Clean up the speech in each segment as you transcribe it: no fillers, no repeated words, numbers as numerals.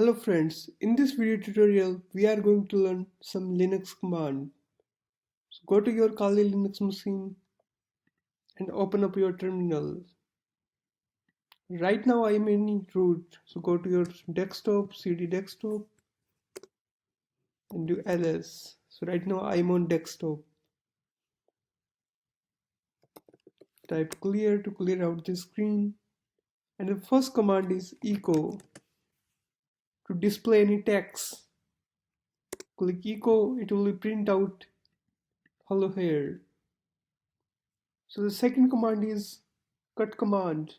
Hello friends, in this video tutorial we are going to learn some Linux command. So go to your Kali Linux machine and open up your terminal. Right now I am in root, so go to your desktop, cd desktop and do ls. So right now I am on desktop. Type clear to clear out the screen, and the first command is echo to display any text. Click echo, it will print out hello here. So the second command is cut command.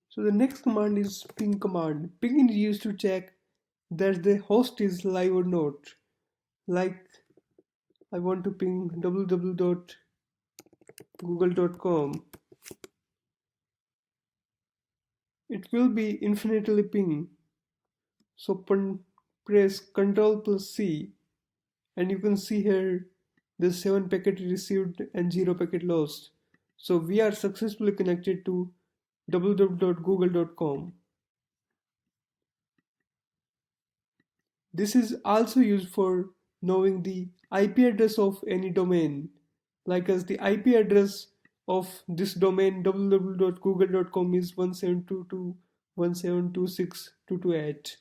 So the next command is ping command. Ping is used to check that the host is live or not. Like I want to ping www.google.com. It will be infinitely ping. So press Ctrl plus C and you can see here the 7 packet received and 0 packet lost. So we are successfully connected to www.google.com. This is also used for knowing the IP address of any domain, like as the IP address of this domain www.google.com is 172.172.6.228.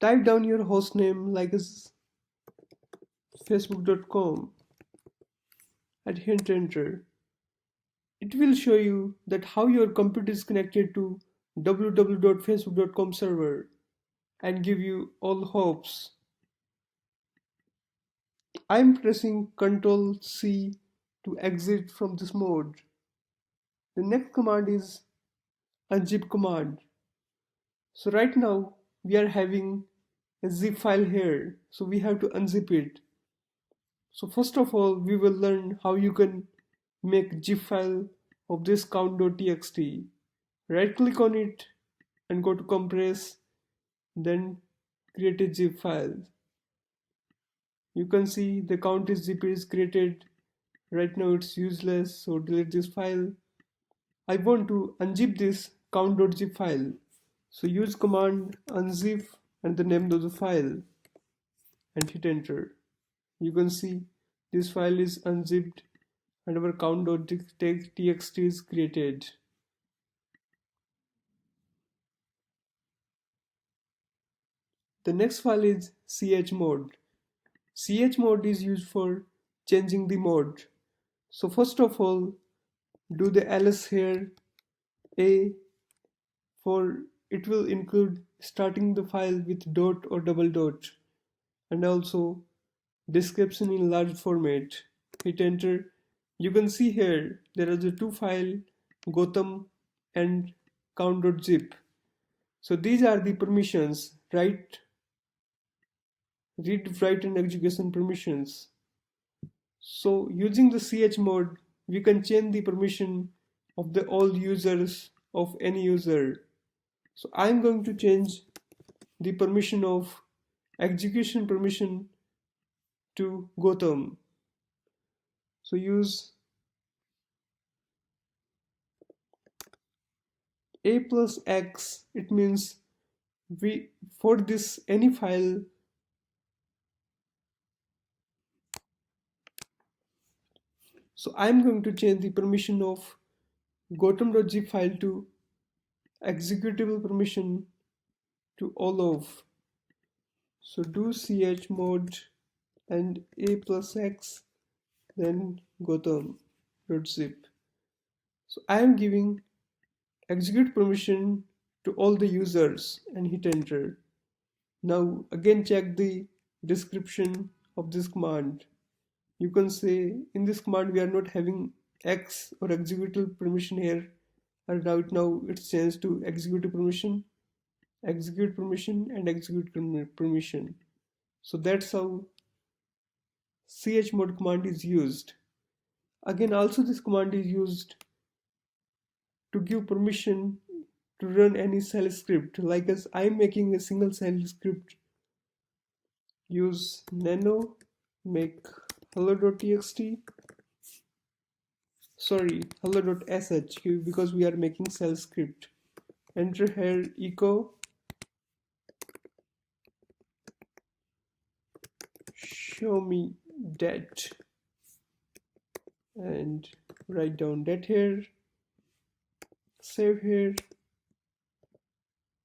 Type down your host name like as facebook.com and hit enter. It will show you that how your computer is connected to www.facebook.com server and give you all hopes. I'm pressing Ctrl C to exit from this mode. The next command is unzip command. So right now we are having a zip file here, so we have to unzip it. So first of all we will learn how you can make zip file of this count.txt. Right click on it and go to compress, then create a zip file. You can see the count is zip is created. Right now it's useless, so delete this file. I want to unzip this count.zip file. So use command unzip and the name of the file and hit enter. You can see this file is unzipped and our count.txt is created. The next file is chmod. Chmod is used for changing the mode. So first of all, do the ls here, a, for it will include starting the file with dot or double dot, and also description in large format. Hit enter. You can see here there are the two files, Gotham and count.zip. So these are the permissions, read, write and execution permissions. So using the chmod, we can change the permission of the all users of any user. So I'm going to change the permission of execution permission to Gotham. So use a plus x. It means we for this any file so I'm going to change the permission of gotham.zip file to executable permission to all of. So do chmod and a plus x, then gotham.zip. So I am giving execute permission to all the users and hit enter. Now again check the description of this command. You can say in this command we are not having x or executable permission here, and right now it's changed to execute permission, execute permission and execute permission. So that's how chmod command is used. Again also this command is used to give permission to run any shell script, like as I'm making a single shell script. Use nano make hello.txt. sorry, hello.sh, because we are making shell script. Enter here echo show me that, and write down that here, save here,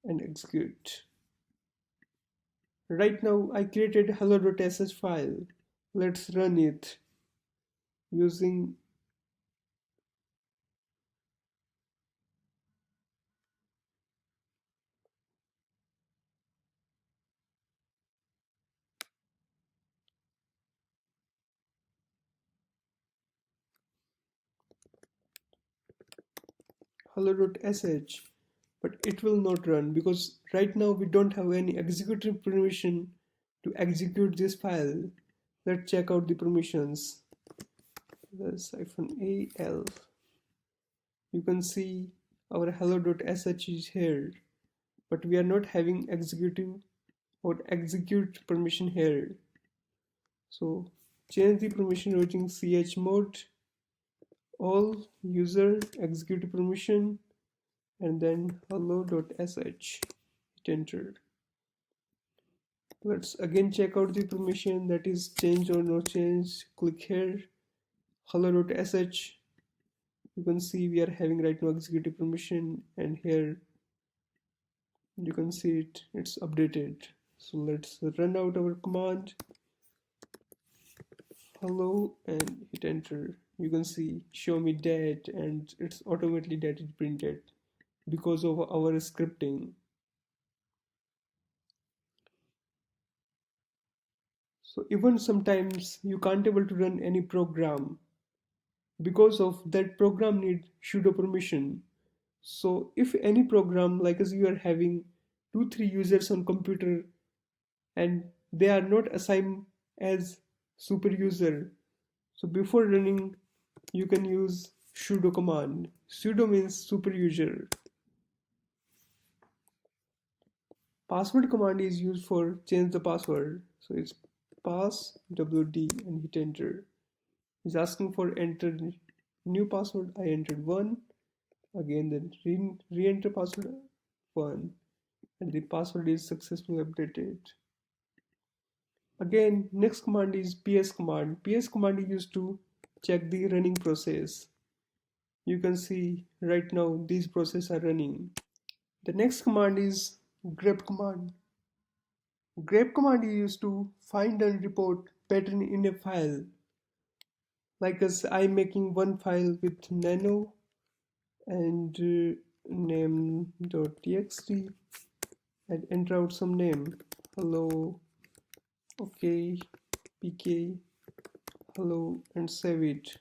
and execute. Right now I created hello.sh file. Let's run it using hello.sh, but it will not run because right now we don't have any executive permission to execute this file. Let's check out the permissions. There's -al. You can see our hello.sh is here, but we are not having executive or execute permission here. So change the permission using chmod all user execute permission and then hello.sh. Hit enter. Let's again check out the permission, that is change or no change. Click here, hello.sh. You can see we are having right now executive permission, and here you can see it's updated. So let's run out our command hello and hit enter. You can see show me dat, and it's automatically that is printed because of our scripting. So even sometimes you can't able to run any program because of that program need sudo permission. So if any program, like as you are having 2-3 users on computer and they are not assigned as super user, so before running you can use sudo command. Sudo means super user. Password command is used for change the password. So it's pass wd and hit enter. It's asking for enter new password. I entered 1. Again then re-enter password 1, and the password is successfully updated. Again, next command is ps command. PS command is used to check the running process. You can see right now these processes are running. The next command is grep command. Grep command is used to find and report pattern in a file. Like as I'm making one file with nano and name.txt and enter out some name. Hello, okay, pk, hello, and save it.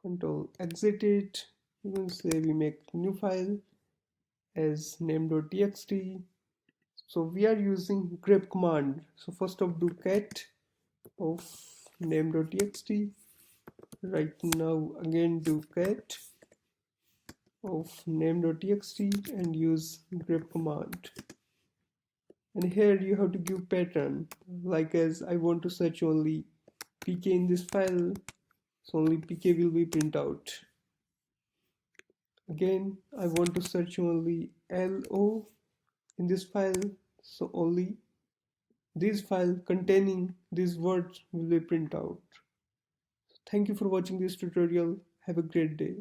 Control exit it. You can say we make new file as name.txt. So we are using grep command. So first of do cat of name.txt. Right now again do cat of name.txt and use grep command. And here you have to give pattern, like as I want to search only pk in this file, so only pk will be print out. Again, I want to search only lo in this file, so only this file containing these words will be print out. Thank you for watching this tutorial. Have a great day.